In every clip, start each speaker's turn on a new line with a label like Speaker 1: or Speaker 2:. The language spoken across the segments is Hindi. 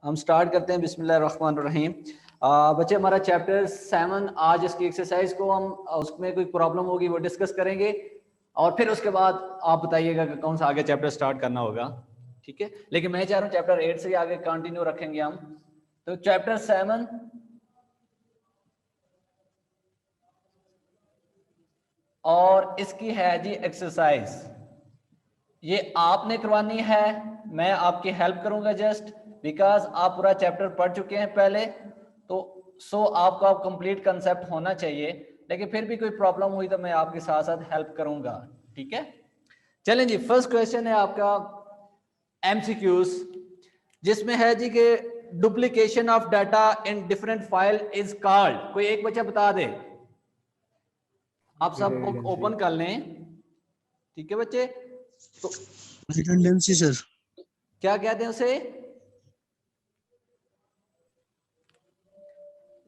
Speaker 1: हम स्टार्ट करते हैं। बिस्मिल्लाहिर्रहमानिर्रहीम। बच्चे, हमारा चैप्टर 7 आज इसकी एक्सरसाइज को हम उसमें कोई प्रॉब्लम होगी वो डिस्कस करेंगे और फिर उसके बाद आप बताइएगा कि कौन सा आगे चैप्टर स्टार्ट करना होगा। ठीक है, लेकिन मैं चाह रहा हूँ चैप्टर 8 से आगे कंटिन्यू रखेंगे हम। तो चैप्टर 7 और इसकी है जी एक्सरसाइज, ये आपने करवानी है, मैं आपकी हेल्प करूंगा जस्ट बिकॉज आप पूरा चैप्टर पढ़ चुके हैं पहले, तो आपको आप कंप्लीट कंसेप्ट होना चाहिए, लेकिन फिर भी कोई प्रॉब्लम हुई तो मैं आपके साथ साथ हेल्प करूंगा। ठीक है, चलें जी। फर्स्ट क्वेश्चन है आपका एमसीक्यूज, जिसमें है जी कि duplication of data in different file is called. कोई एक बच्चा बता दे। आप सब बुक ओपन कर लें। ठीक है बच्चे, तो
Speaker 2: रिडंडेंसी सर।
Speaker 1: क्या कहते हैं उसे?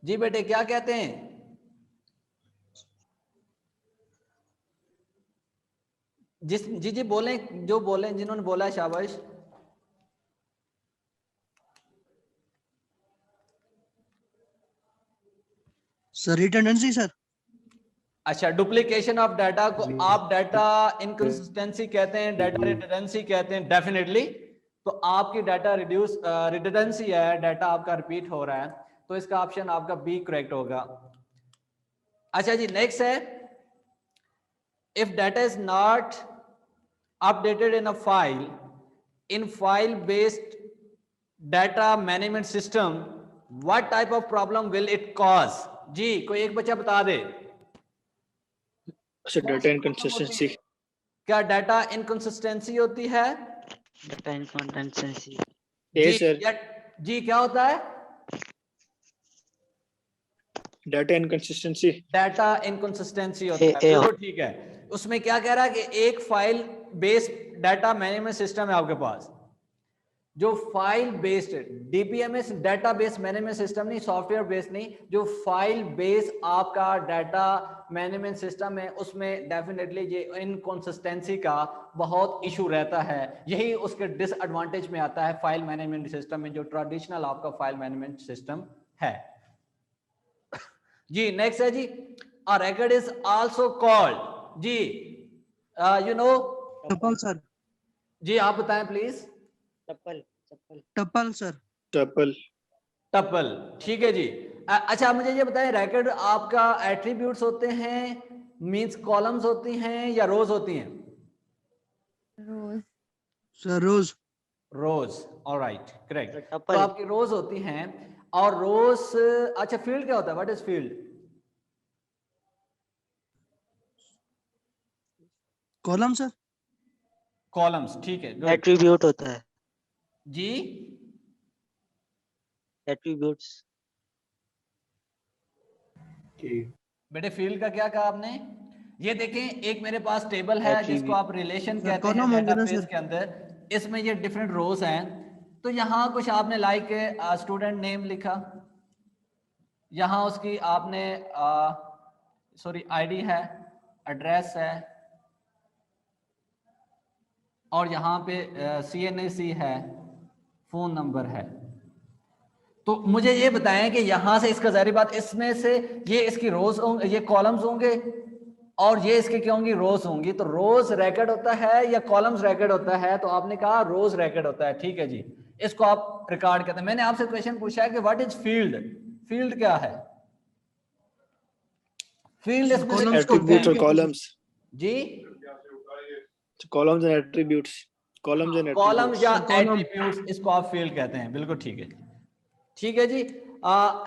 Speaker 1: जी बेटे, क्या कहते हैं? जी जी बोलें, जो बोलें, जिन्होंने बोला है शाबाश।
Speaker 2: Sir redundancy sir.
Speaker 1: अच्छा, डुप्लीकेशन ऑफ डाटा को आप डाटा इनकंसिस्टेंसी कहते हैं, डाटा रिडंडेंसी कहते हैं डेफिनेटली। तो आपकी डाटा रिडंडेंसी है, डाटा आपका रिपीट हो रहा है, तो इसका ऑप्शन आपका बी करेक्ट होगा। अच्छा जी, नेक्स्ट है if data is not updated in a file in file based data management system, what type of problem will it cause? जी कोई एक बच्चा बता दे।
Speaker 3: Data inconsistency.
Speaker 1: क्या डाटा इनकंसिस्टेंसी होती है?
Speaker 4: Data inconsistency.
Speaker 1: जी
Speaker 3: सर,
Speaker 1: जी क्या होता है?
Speaker 3: Data inconsistency.
Speaker 1: डाटा इनकंसिस्टेंसी होता है, बिल्कुल ठीक है। उसमें क्या कह रहा है कि एक file based data management system है आपके पास, जो file based DBMS data base management system नहीं, सॉफ्टवेयर बेस्ड नहीं, जो फाइल बेस आपका डाटा मैनेजमेंट सिस्टम है, उसमें डेफिनेटली ये इनकंसिस्टेंसी का बहुत इशू रहता है। यही उसके डिसएडवांटेज में आता है फाइल मैनेजमेंट सिस्टम में, जो ट्रेडिशनल आपका फाइल मैनेजमेंट सिस्टम है। जी नेक्स्ट है जी, a record is also called. जी यू नो
Speaker 2: टपल सर।
Speaker 1: जी आप बताएं please.
Speaker 2: Tuple sir.
Speaker 3: Tuple.
Speaker 1: Tuple, ठीक है जी। अच्छा आप मुझे ये बताएं, रिकॉर्ड आपका एट्रीब्यूट्स होते हैं, मींस कॉलम्स होती हैं या रोज होती हैं?
Speaker 5: रोज।
Speaker 2: सर रोज।
Speaker 1: रोज, ऑलराइट करेक्ट। तो
Speaker 4: टपल।
Speaker 1: आपकी रोज होती हैं और रोज। अच्छा, फील्ड क्या होता है? What is field?
Speaker 2: Column sir.
Speaker 1: Columns, ठीक है, गुड
Speaker 4: एट्रीब्यूट होता है।
Speaker 1: जी।
Speaker 4: एट्रीब्यूट्स।
Speaker 1: बेटे फील्ड का क्या कहा आपने? ये देखें, एक मेरे पास टेबल है जिसको आप रिलेशन
Speaker 2: सर,
Speaker 1: कहते हैं
Speaker 2: column होंगे ना
Speaker 1: डेटाबेस
Speaker 2: सर?
Speaker 1: के अंदर, इसमें ये डिफरेंट रोज हैं। तो यहाँ कुछ आपने लाइक स्टूडेंट नेम लिखा, यहाँ उसकी आपने सॉरी आईडी है, एड्रेस है, और यहाँ पे CNAC है, फोन नंबर है। तो मुझे ये बताएं कि यहां से इसका जारी बात, इसमें से ये इसकी रोज होंगे, ये कॉलम्स होंगे, और ये इसके क्या होंगी? रोज होंगी। तो रोज रैकेट होता है या कॉलम्स रैकेट होता है? तो आपने कहा रोज रैकेट होता है, ठीक है जी, इसको आप रिकॉर्ड कहते हैं। मैंने आपसे क्वेश्चन पूछा है कि व्हाट इज फील्ड? फील्ड क्या है? फील्ड इसमें से
Speaker 3: एट्रीब्यूट्स और कॉलम्स।
Speaker 1: जी
Speaker 3: columns and attributes. Columns and
Speaker 1: columns या
Speaker 2: column।
Speaker 1: एट्रीब्यूट्स, इसको आप फील्ड कहते हैं, बिल्कुल ठीक है। ठीक है जी,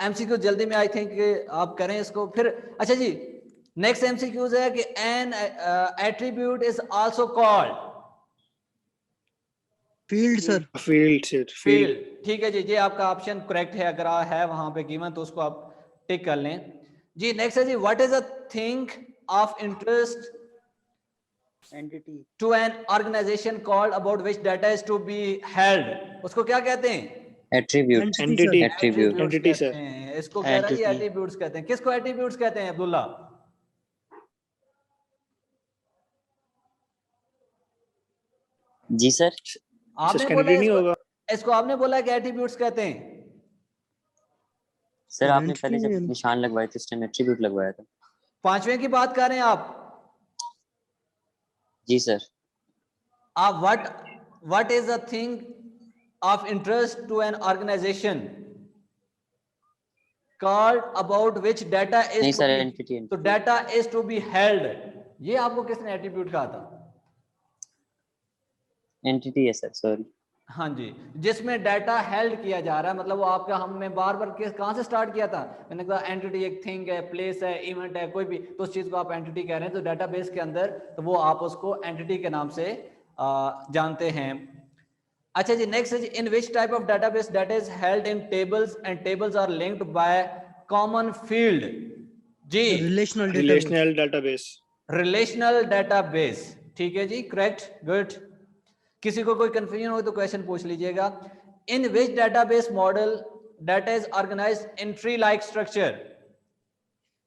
Speaker 1: एमसीक्यू जल्दी में आई थिंक आप करें इसको फिर। अच्छा जी, नेक्स्ट एमसीक्यूज है कि N attribute is also called
Speaker 2: field sir.
Speaker 3: Field sir.
Speaker 1: Field, ठीक है जी, ये आपका ऑप्शन करेक्ट है। अगर है वहां पे गिवन तो उसको आप टिक कर लें जी। नेक्स्ट है जी, what is a thing of interest
Speaker 4: entity.
Speaker 1: To an organization called about which data is to be held? उसको क्या कहते हैं?
Speaker 6: एट्रीब्यूट।
Speaker 3: एंटिटी।
Speaker 6: एट्रीब्यूट।
Speaker 3: एंटिटी
Speaker 1: कहते
Speaker 3: सर।
Speaker 1: हैं इसको, कह रहा है ये एट्रीब्यूट्स कहते हैं। किसको एट्रीब्यूट्स कहते हैं अब्दुल्ला?
Speaker 6: जी सर।
Speaker 1: आपने
Speaker 3: इसका
Speaker 1: बोला
Speaker 3: एंटिटी नहीं
Speaker 1: इसको,
Speaker 3: होगा।
Speaker 1: इसको आपने बोला कि एट्रीब्यूट्स कहते हैं।
Speaker 6: सर आपने पहले जब
Speaker 2: Entity-
Speaker 6: निशान लगवाए थे उस टाइम एट्रीब्यूट लगवाया था।
Speaker 1: पांचवें की बात कर रहे हैं आप?
Speaker 6: जी सर।
Speaker 1: आप what is a thing of interest to an organization called about which data is
Speaker 6: नहीं
Speaker 1: to
Speaker 6: सर,
Speaker 1: be-
Speaker 6: एंटिटी
Speaker 1: तो data is to be held, ये आपको किसने एट्रीब्यूट कहा था?
Speaker 6: एंटिटी है सर, सॉरी।
Speaker 1: हाँ जी, जिसमें डाटा हेल्ड किया जा रहा है, मतलब वो आपका, हमने बार बार कहाँ से स्टार्ट किया था, मैंने कहा एंटिटी एक थिंग है, प्लेस है, इवेंट है, कोई भी, तो उस चीज को आप एंटिटी कह रहे हैं, तो डेटाबेस के अंदर तो वो आप उसको एंटिटी के नाम से जानते हैं। अच्छा जी, नेक्स्ट है, in which type of database data is held in tables and tables are linked by common field. जी,
Speaker 2: Relational database.
Speaker 3: Relational database.
Speaker 1: Relational database, ठीक है जी, करेक्ट, गुड। किसी को कोई कंफ्यूजन हो तो क्वेश्चन पूछ लीजिएगा। In which database model data is organized in tree like structure.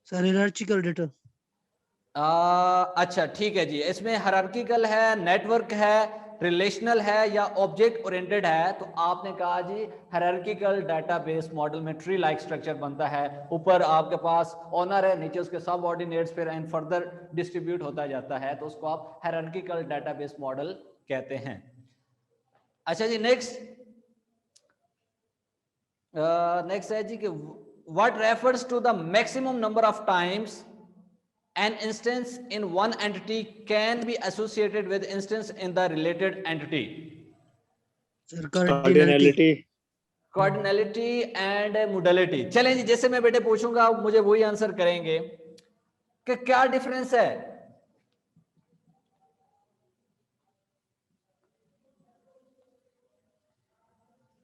Speaker 2: Sir, hierarchical data.
Speaker 1: अच्छा ठीक है जी, इसमें हायरार्किकल है, नेटवर्क है, रिलेशनल है या ऑब्जेक्ट ओरिएंटेड है, तो आपने कहा जी हायरार्किकल डेटाबेस मॉडल में ट्री लाइक स्ट्रक्चर बनता है, ऊपर आपके पास ओनर है, नीचे उसके सब ऑर्डिनेट्स फिर एंड फर्दर डिस्ट्रीब्यूट होता जाता है, तो उसको आप हायरार्किकल डेटाबेस मॉडल कहते हैं। अच्छा जी, नेक्स्ट है जी कि what refers to the maximum number of times an instance in one entity can be associated with instance in the related entity.
Speaker 2: Sir, cardinality.
Speaker 3: Cardinality.
Speaker 1: Cardinality and modality. चलें जी, जैसे मैं बेटे पूछूंगा आप मुझे वही आंसर करेंगे कि क्या डिफरेंस है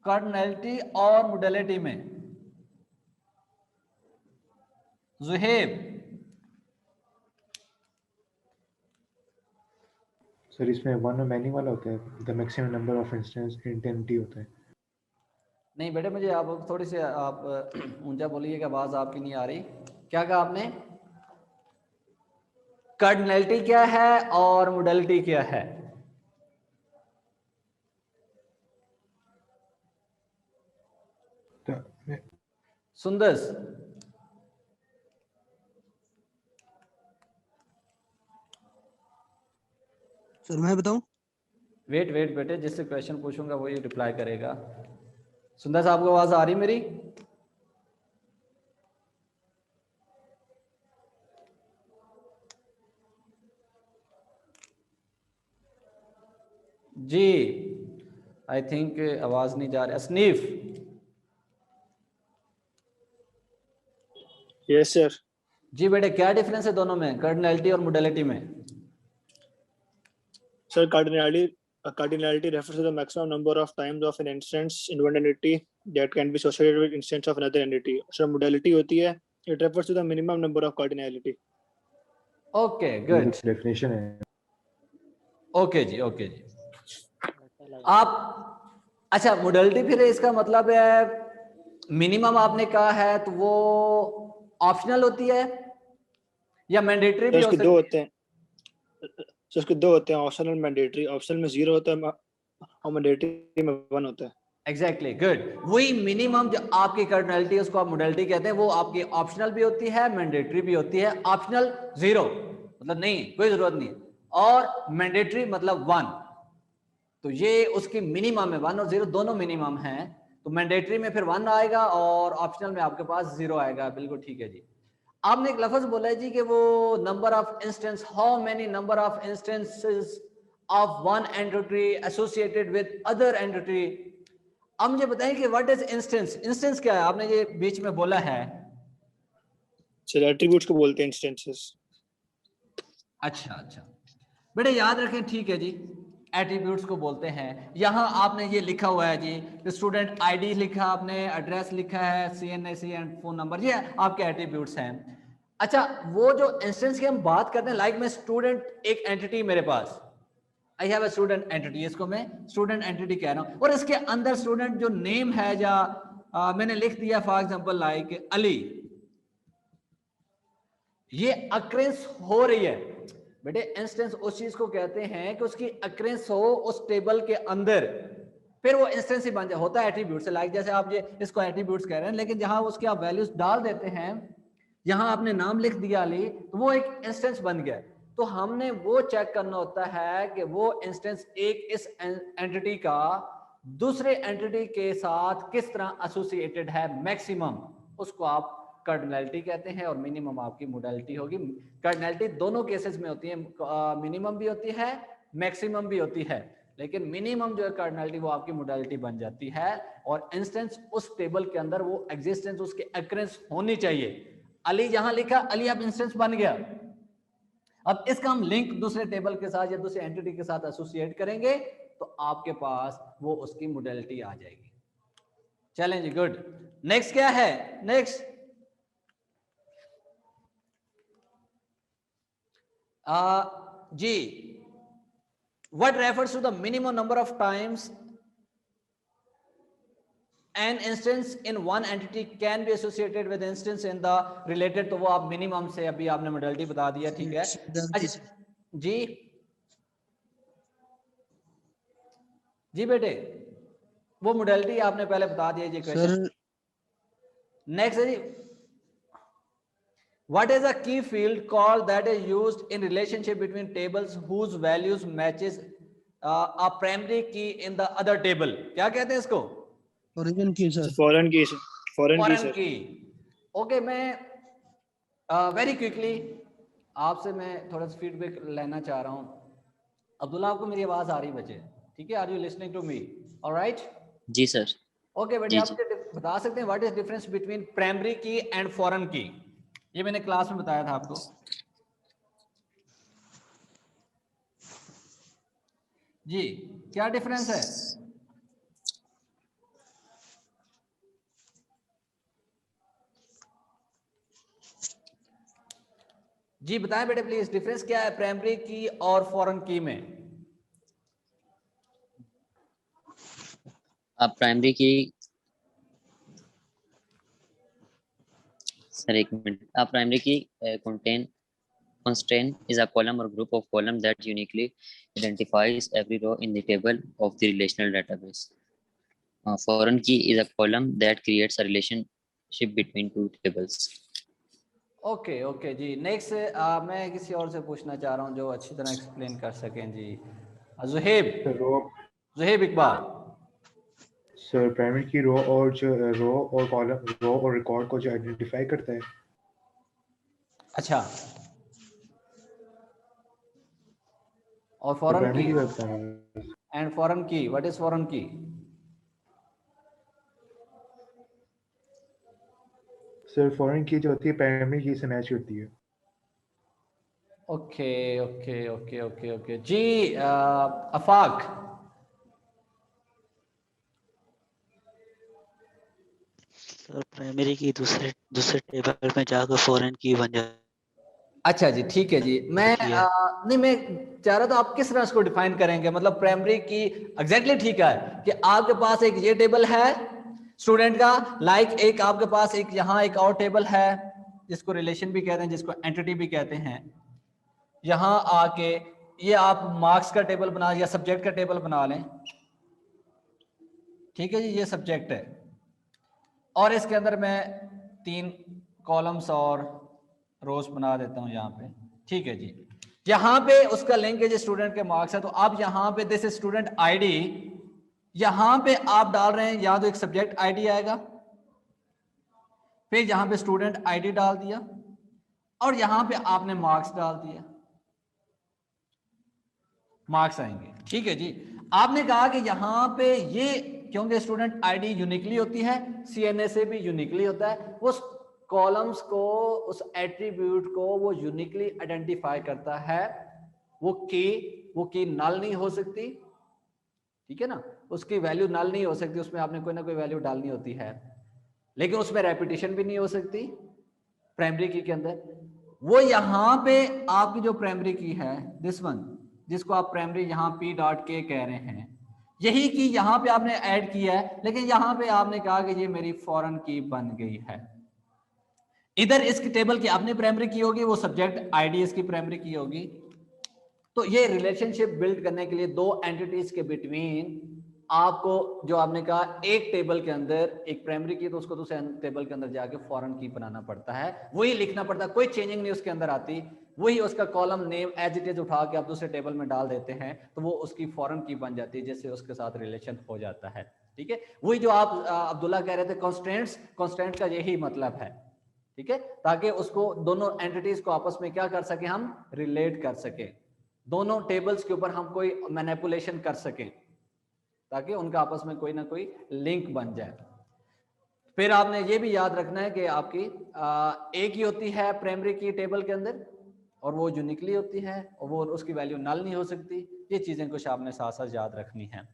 Speaker 1: कार्डिनैलिटी और मोडालिटी में। जुहेब,
Speaker 7: सर इसमें वन और मैनी वाला होता है, the maximum number of instance entity होता है।
Speaker 1: नहीं बेटे, मुझे आप थोड़ी सी आप ऊंचा बोलिए कि आवाज आपकी नहीं आ रही। क्या कहा आपने? कार्डिनैलिटी क्या है और मोडालिटी क्या है? सुंदर,
Speaker 2: सर मैं बताऊं?
Speaker 1: वेट बेटे, जिससे क्वेश्चन पूछूंगा वही रिप्लाई करेगा। सुंदर साहब को आवाज आ रही मेरी? जी, आई थिंक आवाज नहीं जा रही। असनीफ,
Speaker 3: Yes, sir.
Speaker 1: जी बेटे, क्या डिफरेंस है दोनों में, कार्डिनैलिटी और मोडालिटी में?
Speaker 3: Sir, cardinality refers to the maximum number of times of an instance in one entity that can be associated with instance of another entity. Sir, modality होती है, it refers to the minimum number of cardinality.
Speaker 1: Okay, good,
Speaker 7: definition है।
Speaker 1: ओके जी, ओके जी। आप अच्छा, मोडालिटी फिर इसका मतलब है मिनिमम आपने कहा है, तो वो ऑप्शनल होती है या मैंडेटरी भी
Speaker 3: Sir,
Speaker 1: हो
Speaker 3: उसके
Speaker 1: सकती
Speaker 3: दो
Speaker 1: है?
Speaker 3: होते हैं। Sir, उसके दो होते हैं, ऑप्शनल और मैंडेटरी। ऑप्शनल में 0 होता है और मैंडेटरी में 1 होता है।
Speaker 1: Exactly, good. वही मिनिमम जो आपकी कार्डिनैलिटी है उसको आप मोडालिटी कहते हैं, वो आपकी ऑप्शनल भी होती है, मैंडेटरी भी होती है। ऑप्शनल 0 मतलब नहीं, कोई जरूरत नहीं, और मैंडेटरी मतलब 1, तो ये उसकी मिनिमम है। 1 और 0 दोनों मिनिमम हैं, तो मैंडेटरी में फिर 1 आएगा और ऑप्शनल में आपके पास 0 आएगा। बिल्कुल ठीक है जी। आपने एक लफ्ज बोला है जी कि वो number of instance, how many number of instances of one entity associated with other entity. अब मुझे बताइए कि व्हाट इज इंस्टेंस? इंस्टेंस क्या है? आपने ये बीच में बोला है।
Speaker 3: Sir, attributes को बोलते हैं instances.
Speaker 1: अच्छा बेटे, याद रखें, ठीक है जी, एट्रीब्यूट्स को बोलते हैं। यहां आपने ये लिखा हुआ है जी, स्टूडेंट आईडी लिखा आपने, एड्रेस लिखा है, CNAC एंड फोन नंबर, ये आपके एट्रीब्यूट्स हैं। अच्छा, वो जो इंस्टेंस की हम बात करते हैं, लाइक मैं स्टूडेंट, एक एंटिटी मेरे पास, I have a student entity, इसको मैं स्टूडेंट एंटिटी कह रहा हूं, और इसके अंदर स्टूडेंट जो नेम है या मैंने लिख दिया फॉर एग्जांपल लाइक अली, ये अक्रेंस हो रही है बेटे। इंस्टेंस उस चीज को कहते हैं कि उसकी अक्रेंस हो उस टेबल के अंदर, फिर वो इंस्टेंस ही बन जाए, होता है एट्रीब्यूट से, लाइक जैसे आप ये इसको एट्रीब्यूट्स कह रहे हैं, लेकिन जहां उसके आप वैल्यूज डाल देते हैं, यहां आपने नाम लिख दिया अली, तो वो एक इंस्टेंस बन गया। तो हमने वो चेक करना होता है कि वो इंस्टेंस एक इस एंटिटी का दूसरे एंटिटी के साथ किस तरह एसोसिएटेड है, मैक्सिमम, उसको आप कार्डिनैलिटी कहते हैं, और मिनिमम आपकी मोडालिटी होगी। कार्डिनैलिटी दोनों केसेस में होती है, मिनिमम भी होती है, मैक्सिमम भी होती है, लेकिन मिनिमम जो है कार्डिनैलिटी वो आपकी मोडालिटी बन जाती है, और इंस्टेंस उस टेबल के अंदर वो एग्जिस्टेंस, उसकी अक्रेंस होनी चाहिए। अली यहां लिखा, अली अब इंस्टेंस बन गया। अब इसका हम लिंक दूसरे टेबल के साथ या दूसरे एंटिटी के साथ एसोसिएट करेंगे, तो आपके पास वो उसकी मोडालिटी आ जाएगी। चलें जी, गुड। नेक्स्ट क्या है? नेक्स्ट जी, what refers to the minimum number of times an instance in one entity can be associated with instance in the related, तो वो आप मिनिमम से अभी आपने मॉडलिटी बता दिया, ठीक है। अच्छा जी, जी बेटे, वो मॉडलिटी आपने पहले बता दिया जी क्वेश्चन। नेक्स्ट है जी, what is a key field called that is used in relationship between tables whose values matches a primary key in the other table? क्या कहते हैं इसको?
Speaker 2: फॉरेन की सर।
Speaker 3: फॉरेन की, फॉरेन की
Speaker 1: फॉरेन
Speaker 3: सर।
Speaker 1: की। ओके, मैं वेरी क्विकली आपसे मैं थोड़ा सा फीडबैक लेना चाह रहा हूँ। अब्दुल्ला, आपको मेरी आवाज आ रही बच्चे? ठीक है, are you listening to me? Alright
Speaker 6: जी सर।
Speaker 1: ओके बेटे,
Speaker 6: जी,
Speaker 1: आप मुझे बता सकते हैं what is difference between primary key and foreign key? ये मैंने क्लास में बताया था आपको। जी, क्या डिफरेंस है? जी बताएं बेटे प्लीज, डिफरेंस क्या है प्राइमरी की और फॉरेन की में?
Speaker 6: आप प्राइमरी की, सर एक मिनट, आप प्राइमरी की constraint is a column or group of columns that uniquely identifies every row in the table of the relational database. Foreign key is a column that creates a relationship between two tables.
Speaker 1: Okay okay जी। नेक्स्ट मैं किसी और से पूछना चाह रहा हूँ जो अच्छी तरह एक्सप्लेन कर सकें जी। जुहेब, जुहेब इकबाल।
Speaker 7: सर प्राइमरी की रो और जो रो और कॉलम, रो और रिकॉर्ड को जो आइडेंटिफाई करता है।
Speaker 1: अच्छा, और फॉरेन की एंड फॉरेन की, व्हाट इज फॉरेन की?
Speaker 7: सर फॉरेन की जो होती है प्राइमरी की से मैच होती है।
Speaker 1: Okay okay okay okay okay जी। अफाक,
Speaker 4: सर प्राइमरी की दूसरे टेबल में जाकर फॉरेन की बन जाए।
Speaker 1: अच्छा जी, ठीक है जी। मैं नहीं, मैं चाह रहा था आप किस तरह इसको डिफाइन करेंगे, मतलब प्राइमरी की एग्जैक्टली ठीक है कि आपके पास एक ये टेबल है स्टूडेंट का, लाइक एक आपके पास एक यहाँ एक और टेबल है जिसको रिलेशन भी कहते हैं, जिसको एंटिटी भी कहते हैं। यहाँ आके ये आप मार्क्स का टेबल बना या सब्जेक्ट का टेबल बना लें, ठीक है जी, ये सब्जेक्ट है, और इसके अंदर मैं 3 कॉलम्स और रोज बना देता हूं यहाँ पे, ठीक है जी। यहाँ पे उसका लिंक है जो स्टूडेंट के मार्क्स है, तो आप यहाँ पे दिस स्टूडेंट आईडी, यहाँ पे आप डाल रहे हैं, या तो एक सब्जेक्ट आईडी आएगा, फिर यहाँ पे स्टूडेंट आईडी डाल दिया, और यहाँ पे आपने मार्क्स डाल दिया, मार्क्स आएंगे, ठीक है जी। आपने कहा कि यहाँ पे ये क्योंकि स्टूडेंट आईडी यूनिकली होती है, सीएनए से भी यूनिकली होता है, उस कॉलम्स को, उस एट्रीब्यूट को वो यूनिकली आइडेंटिफाई करता है। वो की नल नहीं हो सकती, ठीक है ना, उसकी वैल्यू नल नहीं हो सकती, उसमें आपने कोई ना कोई वैल्यू डालनी होती है, लेकिन उसमें रेपिटेशन भी नहीं हो सकती प्राइमरी की के अंदर। वो यहाँ पे आपकी जो प्राइमरी की है दिस वन, जिसको आप प्राइमरी यहाँ p.k कह रहे हैं, यही की यहाँ पे आपने ऐड किया है, लेकिन यहाँ पे आपने कहा कि ये मेरी फॉरेन की बन गई है। इधर इसकी टेबल की अपनी प्राइमरी की होगी, वो सब्जेक्ट आईडी इसकी प्राइमरी की होगी। तो ये रिलेशनशिप बिल्ड करने के लिए दो एंटिटीज के बिटवीन आपको जो आपने कहा एक टेबल के अंदर एक प्राइमरी की तो उसको दूसरे टेबल के अंदर जाके फॉरेन की बनाना पड़ता है, वही लिखना पड़ता है, कोई चेंजिंग नहीं उसके अंदर आती, वही उसका column name as it is उठा के आप दूसरे टेबल में डाल देते हैं तो वो उसकी फॉरेन की बन जाती है, जिससे उसके साथ रिलेशन हो जाता है। ठीक है, वही जो आप अब्दुल्ला कह रहे थे कॉन्स्टेंट का यही मतलब है। ठीक है, ताकि उसको दोनों एंटिटीज को आपस में क्या कर सके, हम रिलेट कर सके, दोनों टेबल्स के ऊपर हम कोई मैनिपुलेशन कर सके ताकि उनका आपस में कोई ना कोई लिंक बन जाए। फिर आपने ये भी याद रखना है कि आपकी एक ही होती है प्राइमरी की टेबल के अंदर और वो यूनिकली होती है और वो उसकी वैल्यू नल नहीं हो सकती। ये चीजें कुछ आपने साथ साथ याद रखनी है।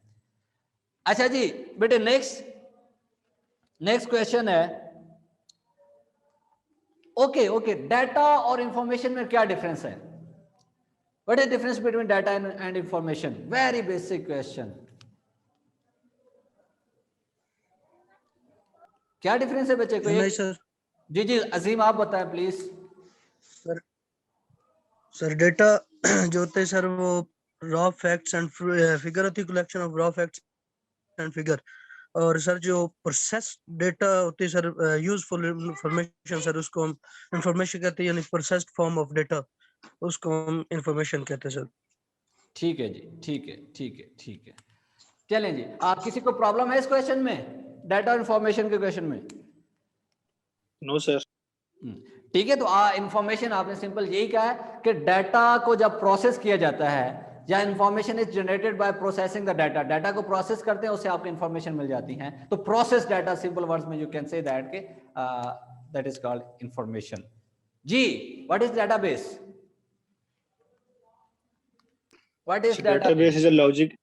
Speaker 1: अच्छा जी बेटे, नेक्स्ट क्वेश्चन है, ओके डाटा और इंफॉर्मेशन में क्या डिफरेंस है? What is difference between data and information? Very basic question. क्या डिफरेंस है बच्चे को?
Speaker 2: नहीं
Speaker 1: एक
Speaker 2: सर।
Speaker 1: जी अजीम आप बताएं प्लीज।
Speaker 2: सर डेटा जो होते हैं सर वो रॉ फैक्ट्स एंड फिगर होती है, collection of raw facts and figure. और सर जो प्रोसेस डेटा होती है सर, यूजफुल इंफॉर्मेशन सर, उसको हम इंफॉर्मेशन कहते हैं, यानी प्रोसेस्ड फॉर्म ऑफ डेटा, उसको हम इंफॉर्मेशन कहते हैं सर।
Speaker 1: ठीक है जी, ठीक है। चलें जी, आप किसी को प्रॉब्लम है इस क्वेश्चन में, डाटा और इंफॉर्मेशन के क्वेश्चन में?
Speaker 3: No sir.
Speaker 1: ठीक है, तो इंफॉर्मेशन आपने सिंपल यही कहा है कि डाटा को जब प्रोसेस किया जाता है या information is generated by processing the data, data को प्रोसेस करते हैं उससे आपको इंफॉर्मेशन मिल जाती है। तो प्रोसेस डाटा, सिंपल वर्ड्स में यू कैन से दैट के दैट इज कॉल्ड इंफॉर्मेशन। जी what is database? What is
Speaker 3: Database is a logic.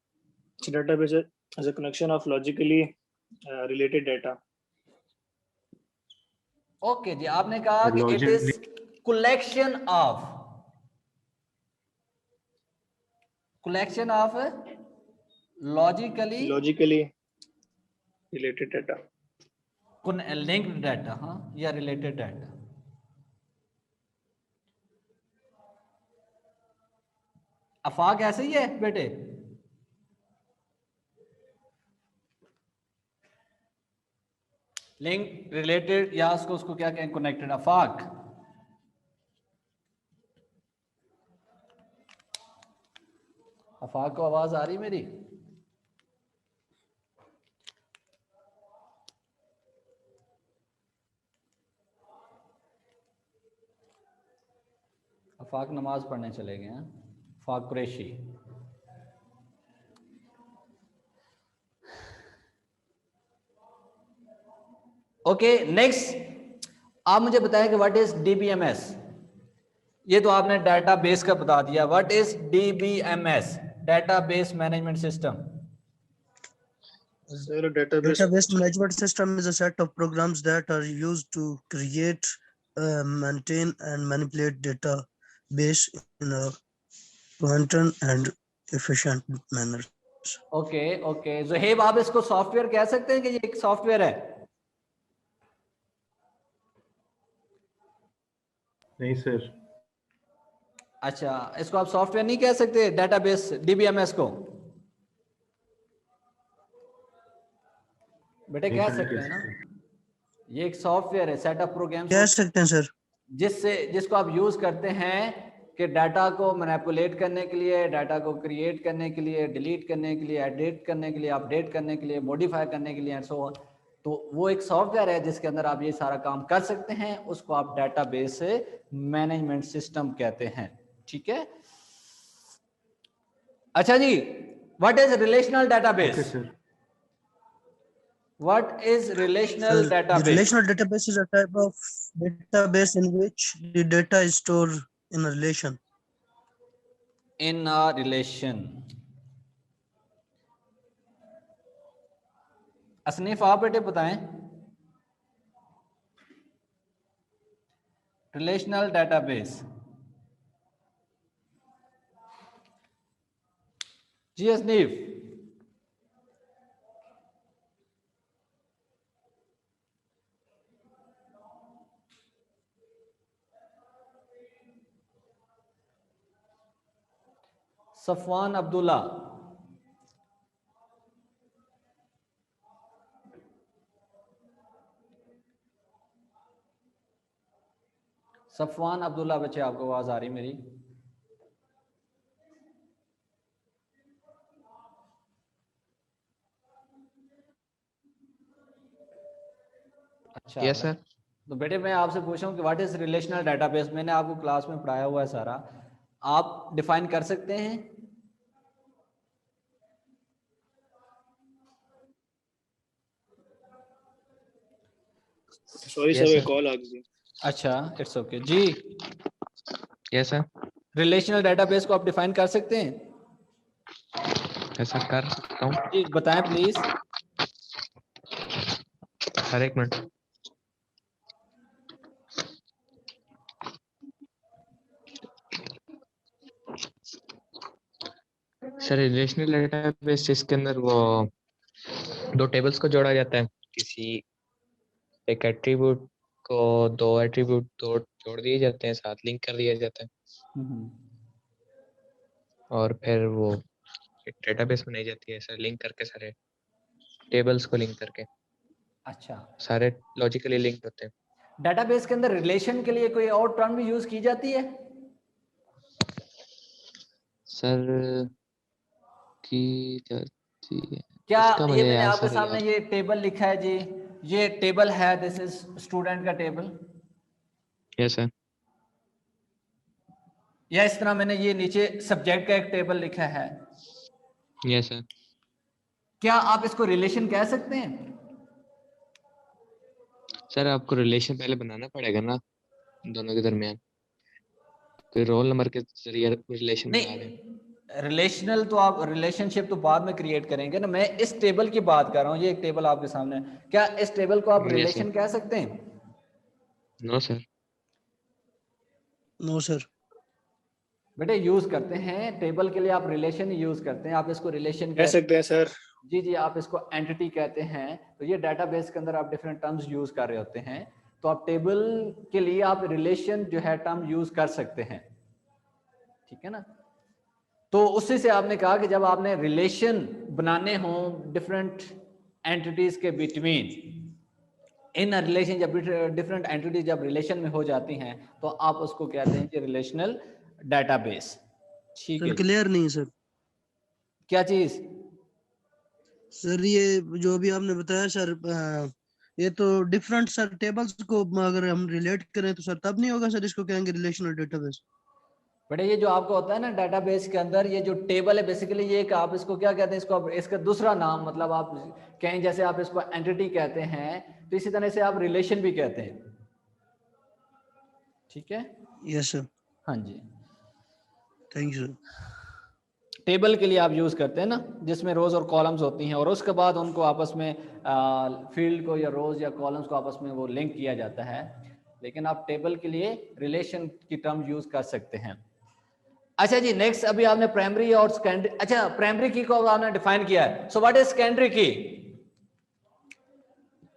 Speaker 3: Database is a collection of logically related data.
Speaker 1: Okay जी, आपने कहा कि it is collection of logically
Speaker 3: Related data.
Speaker 1: Linked data, हाँ, या रिलेटेड डाटा। अफाक ऐसे ही है बेटे? लिंक, रिलेटेड, या उसको क्या कहें, कनेक्टेड। अफाक को आवाज आ रही मेरी? अफाक नमाज पढ़ने चले गए हैं, अफाक कुरैशी। ओके नेक्स्ट, आप मुझे बताएं कि व्हाट इज डीबीएमएस? ये तो आपने डाटाबेस का बता दिया, what is DBMS? Database management system.
Speaker 3: So a database.
Speaker 2: Database management system is a set of programs that are used to create, maintain and manipulate database in a content and efficient manner.
Speaker 1: Okay Zuhaib, आप इसको सॉफ्टवेयर कह सकते हैं कि ये एक सॉफ्टवेयर है?
Speaker 7: नहीं सर।
Speaker 1: अच्छा, इसको आप सॉफ्टवेयर नहीं कह सकते डाटाबेस डीबीएमएस को? बेटे कह सकते हैं ना, ये एक सॉफ्टवेयर है, सेट ऑफ प्रोग्राम्स
Speaker 2: कह सकते हैं सर।
Speaker 1: जिसको आप यूज करते हैं कि डाटा को मैनिपुलेट करने के लिए, डाटा को क्रिएट करने के लिए, डिलीट करने के लिए, एडिट करने के लिए, अपडेट करने के लिए, मॉडिफाई करने के लिए एंड सो ऑन। तो वो एक सॉफ्टवेयर है जिसके अंदर आप ये सारा काम कर सकते हैं, उसको आप डाटाबेस मैनेजमेंट सिस्टम कहते हैं। ठीक है, अच्छा जी, what is relational database?
Speaker 7: Okay sir.
Speaker 1: What is relational
Speaker 2: The
Speaker 1: database?
Speaker 2: relational database is a type of database in which the data is stored in a relation.
Speaker 1: In a relation. असनीफ आप बेटे बताएं, रिलेशनल डाटाबेस। जी असनीफ। सफवान अब्दुल्ला। सफवान अब्दुल्ला बच्चे, आपको आवाज आ रही मेरी? अच्छा
Speaker 8: यस सर।
Speaker 1: तो बेटे मैं आपसे पूछ रहा हूँ कि व्हाट इज रिलेशनल डेटाबेस। मैंने आपको क्लास में पढ़ाया हुआ है सारा, आप डिफाइन कर सकते हैं?
Speaker 3: Sorry
Speaker 8: Yes,
Speaker 3: sir,
Speaker 8: sir.
Speaker 3: एक कॉल आ गई।
Speaker 1: अच्छा इट्स ओके जी।
Speaker 8: Yes sir.
Speaker 1: रिलेशनल डेटाबेस को आप डिफाइन कर सकते हैं?
Speaker 8: ऐसा कर सकता हूँ
Speaker 1: जी बताएं प्लीज।
Speaker 8: सर, एक मिनट। सर रिलेशनल डेटाबेस जिसके अंदर वो दो टेबल्स को जोड़ा जाता है, किसी एक एट्रीब्यूट को दो एट्रीब्यूट दो जोड़ दिए जाते हैं, साथ लिंक कर दिया जाता है और फिर वो एक डेटाबेस बनाई जाती है, सर लिंक करके सारे टेबल्स को लिंक करके
Speaker 1: अच्छा,
Speaker 8: सारे लॉजिकली लिंक्ड होते हैं।
Speaker 1: डेटाबेस के अंदर रिलेशन के लिए कोई और टर्म भी यूज की जाती है?
Speaker 8: सर की जाती है,
Speaker 1: क्या
Speaker 8: इसका
Speaker 1: ये
Speaker 8: मुझे
Speaker 1: मैंने
Speaker 8: याद
Speaker 1: आपके
Speaker 8: सर
Speaker 1: सामने
Speaker 8: याद।
Speaker 1: ये टेबल लिखा है जी, ये टेबल है, दिस इज स्टूडेंट का टेबल,
Speaker 8: यस सर।
Speaker 1: या इस तरह मैंने ये नीचे सब्जेक्ट का एक टेबल लिखा है,
Speaker 8: यस सर।
Speaker 1: क्या आप इसको रिलेशन कह सकते हैं?
Speaker 8: सर आपको रिलेशन पहले बनाना पड़ेगा ना दोनों के दरमियान, फिर रोल नंबर के जरिए रिलेशन बना दें।
Speaker 1: नहीं, रिलेशनल तो आप रिलेशनशिप तो बाद में क्रिएट करेंगे ना, मैं इस टेबल की बात कर रहा हूँ, ये एक टेबल आपके सामने है। क्या इस टेबल को आप
Speaker 8: यस
Speaker 1: रिलेशन
Speaker 8: सर।
Speaker 1: कह सकते हैं?
Speaker 8: No sir.
Speaker 2: No sir.
Speaker 1: बेटे यूज करते हैं टेबल के लिए, आप रिलेशन यूज करते हैं, आप इसको रिलेशन
Speaker 3: कह सकते हैं सर।
Speaker 1: जी जी, आप इसको एंटिटी कहते हैं। तो ये डेटाबेस के अंदर आप डिफरेंट टर्म्स यूज कर रहे होते हैं, तो आप टेबल के लिए आप रिलेशन जो है टर्म यूज कर सकते हैं, ठीक है ना। तो उसी से आपने कहा कि जब आपने रिलेशन बनाने हो डिफरेंट एंटिटीज के बिटवीन, इन रिलेशन, जब डिफरेंट एंटिटीज जब रिलेशन में हो जाती हैं तो आप उसको कहते हैं कि रिलेशनल डेटाबेस। ठीक
Speaker 2: सर
Speaker 1: है,
Speaker 2: क्लियर नहीं है सर।
Speaker 1: क्या चीज?
Speaker 2: सर ये जो भी आपने बताया सर, ये तो डिफरेंट सर टेबल्स को अगर हम रिलेट करें तो सर तब नहीं होगा सर, इसको कहेंगे रिलेशनल डेटाबेस।
Speaker 1: बेटा ये जो आपको होता है ना डेटाबेस के अंदर, ये जो टेबल है बेसिकली ये एक, आप इसको क्या कहते हैं, इसको आप इसका दूसरा नाम, मतलब आप कहें जैसे आप इसको एंटिटी कहते हैं, तो इसी तरह से आप रिलेशन भी कहते हैं, ठीक है।
Speaker 2: Yes sir.
Speaker 1: हाँ जी,
Speaker 2: थैंक यू सर।
Speaker 1: टेबल के लिए आप यूज करते हैं ना, जिसमें रोज और कॉलम्स होती हैं, और उसके बाद उनको आपस में फील्ड को या रोज या कॉलम्स को आपस में वो लिंक किया जाता है, लेकिन आप टेबल के लिए रिलेशन की टर्म यूज कर सकते हैं। अच्छा जी, नेक्स्ट अभी आपने प्राइमरी और सेकेंडरी, अच्छा प्राइमरी की को आपने डिफाइन किया है, सो व्हाट इज सेकेंडरी की?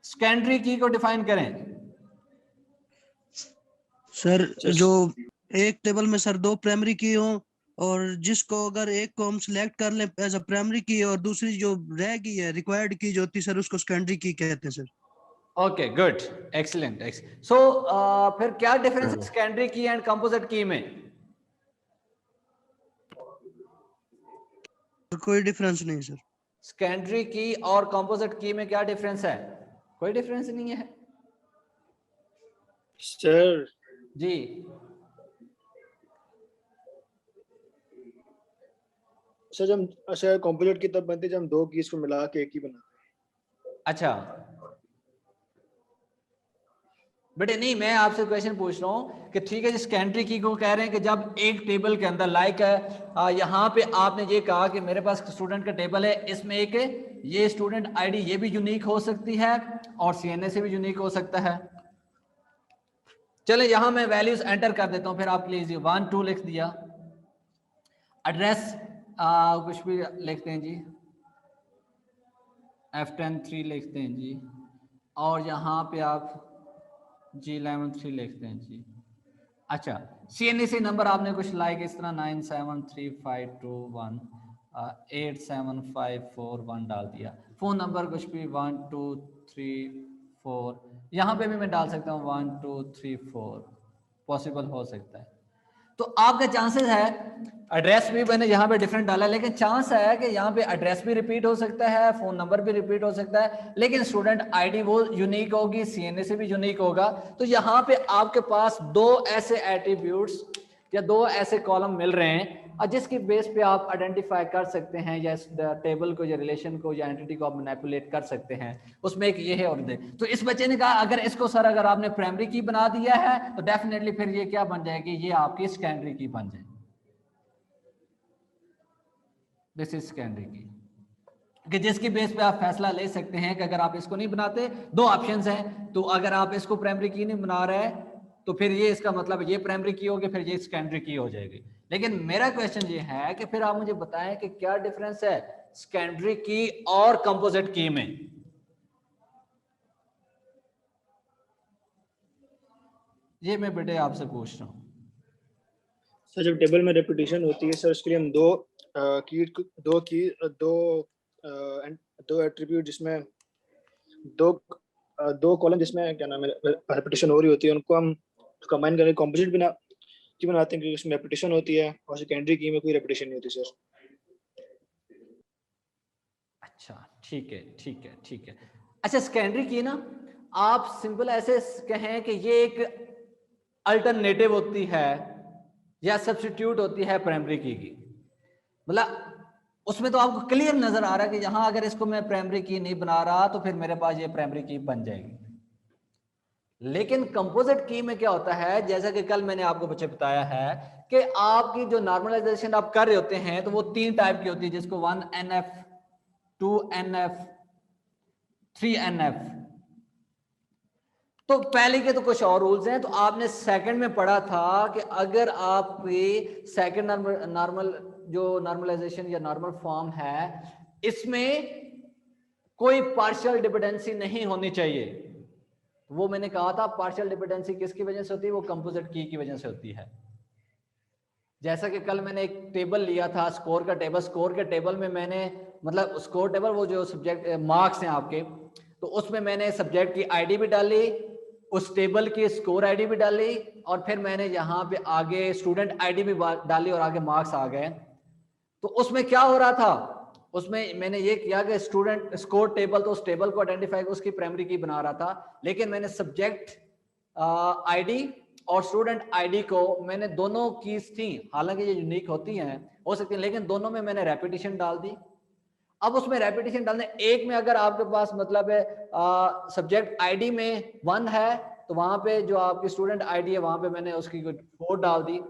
Speaker 1: सेकेंडरी की को डिफाइन करें।
Speaker 2: सर जो एक टेबल में सर दो प्राइमरी की हो, और जिसको अगर एक को हम सिलेक्ट कर लें एज अ प्राइमरी की, और दूसरी जो रह गई है रिक्वायर्ड की जो होती है सर, उसको सेकेंडरी की कहते हैं sir.
Speaker 1: Okay good, excellent. So फिर क्या डिफरेंस है सेकेंडरी की एंड कंपोजिट की में?
Speaker 2: कोई डिफरेंस नहीं सर।
Speaker 1: सेकेंडरी की और कंपोजिट की में क्या डिफरेंस है? कोई डिफरेंस नहीं है
Speaker 3: सर
Speaker 1: जी।
Speaker 3: सर जब अच्छा कॉम्पोजिट की तब बनती है जब हम दो कीज को मिला के एक ही बनाते हैं।
Speaker 1: अच्छा बेटे नहीं, मैं आपसे क्वेश्चन पूछ रहा हूँ कि ठीक है जी, सेकेंडरी की को कह रहे हैं कि जब एक टेबल के अंदर लाइक है, यहाँ पे आपने ये कहा कि मेरे पास स्टूडेंट का टेबल है, इसमें एक ये स्टूडेंट आईडी ये भी यूनिक हो सकती है और सीएनए से भी यूनिक हो सकता है। चले यहाँ मैं वैल्यूज एंटर कर देता हूँ, फिर आप लीजिए 1 2 लिख दिया, एड्रेस कुछ भी लिखते हैं जी, F10 3 लिखते हैं जी, और यहाँ पे आप G11 3 लिखते हैं जी। अच्छा CNC नंबर आपने कुछ लाइक इस तरह 973521 87541 डाल दिया। फोन नंबर कुछ भी 1 2 3 4, यहाँ पे भी मैं डाल सकता हूँ 1 2 3 4, पॉसिबल हो सकता है। तो आपका चांसेस है, एड्रेस भी मैंने यहाँ पे डिफरेंट डाला, लेकिन चांस है कि यहाँ पे एड्रेस भी रिपीट हो सकता है, फोन नंबर भी रिपीट हो सकता है, लेकिन स्टूडेंट आईडी वो यूनिक होगी, सीएनए से भी यूनिक होगा। तो यहाँ पे आपके पास दो ऐसे एट्रीब्यूट्स या दो ऐसे कॉलम मिल रहे हैं और जिसकी बेस पे आप आइडेंटिफाई कर सकते हैं या टेबल को या रिलेशन को या एंटिटी को आप मैनिपुलेट कर सकते हैं। उसमें एक ये है और दे। तो इस बच्चे ने कहा अगर इसको सर अगर आपने प्राइमरी की बना दिया है तो डेफिनेटली फिर ये क्या बन जाएगी, ये आपकी सेकेंडरी की बन जाएगी। दिस इज सेकेंडरी की, कि जिसकी बेस पे आप फैसला ले सकते हैं कि अगर आप इसको नहीं बनाते, दो ऑप्शंस हैं, तो अगर आप इसको प्राइमरी की नहीं बना रहे तो फिर ये इसका मतलब ये प्राइमरी की होगी, फिर ये सेकेंडरी की हो जाएगी। लेकिन मेरा क्वेश्चन ये है कि फिर आप मुझे बताएं कि क्या डिफरेंस है सेकेंडरी की और कंपोजिट की में। ये मैं बेटे आपसे पूछ रहा हूं।
Speaker 3: सर जब टेबल में रेपिटेशन होती है सर, उसके लिए हम दो एट्रीब्यूट जिसमें दो कॉलम जिसमें क्या नाम है रेपिटेशन हो रही होती है, उनको हम कंबाइन करके कंपोजिट बनाते हैं, क्योंकि उसमें रेपिटेशन होती है और सेकेंडरी की में कोई रेपिटेशन नहीं होती सर।
Speaker 1: अच्छा ठीक है ठीक है ठीक है। अच्छा सेकेंडरी की ना आप सिंपल ऐसे कहें कि ये एक अल्टरनेटिव होती है या सब्स्टिट्यूट होती है प्राइमरी की मतलब उसमें तो आपको क्लियर नजर आ रहा है कि यहां अगर इसको मैं प्राइमरी की नहीं बना रहा तो फिर मेरे पास ये प्राइमरी की बन जाएगी। लेकिन कंपोजिट की में क्या होता है, जैसा कि कल मैंने आपको बच्चे बताया है कि आपकी जो नॉर्मलाइजेशन आप कर रहे होते हैं तो वो तीन टाइप की होती है, जिसको 1NF 2NF 3NF। तो पहले के तो कुछ और रूल्स हैं। तो आपने सेकंड में पढ़ा था कि अगर आपकी सेकंड नॉर्मल जो नॉर्मलाइजेशन या नॉर्मल फॉर्म है इसमें कोई पार्शियल डिपेंडेंसी नहीं होनी चाहिए, वो मैंने कहा था पार्शियल डिपेंडेंसी किसकी वजह से होती है, वो कंपोजिट की वजह से होती है। जैसा कि कल मैंने एक टेबल लिया था स्कोर का टेबल, स्कोर के टेबल में मैंने मतलब स्कोर टेबल वो जो सब्जेक्ट मार्क्स हैं आपके, तो उसमें मैंने सब्जेक्ट की आईडी भी डाली, उस टेबल की स्कोर आईडी भी डाली और फिर मैंने यहाँ पे आगे स्टूडेंट आईडी भी डाली और आगे मार्क्स आ गए। तो उसमें क्या हो रहा था, उसमें मैंने ये किया कि स्टूडेंट स्कोर टेबल, तो उस टेबल को आइडेंटिफाई उसकी प्राइमरी की बना रहा था, लेकिन मैंने सब्जेक्ट आईडी और स्टूडेंट आईडी को मैंने दोनों कीज थी, हालांकि ये यूनिक होती हैं हो सकती है, लेकिन दोनों में मैंने रेपिटेशन डाल दी। अब उसमें रेपिटेशन डालने एक में अगर आपके पास मतलब है सब्जेक्ट आईडी में 1 है तो वहां पे जो आपकी स्टूडेंट आईडी है वहां पे मैंने उसकी 4 डाल दी।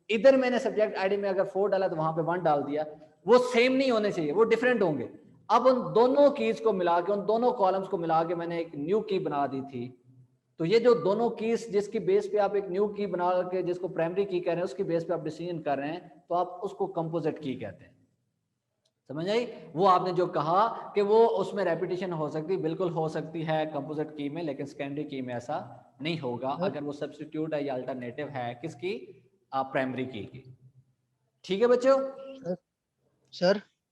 Speaker 1: इधर मैंने सब्जेक्ट आईडी में अगर 4 डाला तो वहां पे 1 डाल दिया। वो सेम नहीं होने चाहिए, वो डिफरेंट होंगे। अब उन दोनों कीज को मिला के, उन दोनों कॉलम्स को मिला के मैंने एक न्यू की बना दी थी। तो ये जो दोनों कीज जिसकी बेस पे आप एक न्यू की बना के जिसको प्राइमरी की कह रहे हैं उसकी बेस पे आप डिसीजन कर रहे हैं तो आप उसको कंपोजिट की कहते हैं। समझ आई? वो आपने जो कहा कि वो उसमें रेपिटेशन हो सकती, बिल्कुल हो सकती है कंपोजिट की में, लेकिन सेकेंडरी की में ऐसा नहीं होगा अगर वो सब्स्टिट्यूट है या अल्टरनेटिव है किसकी, प्राइमरी की। ठीक है बच्चों?
Speaker 2: सर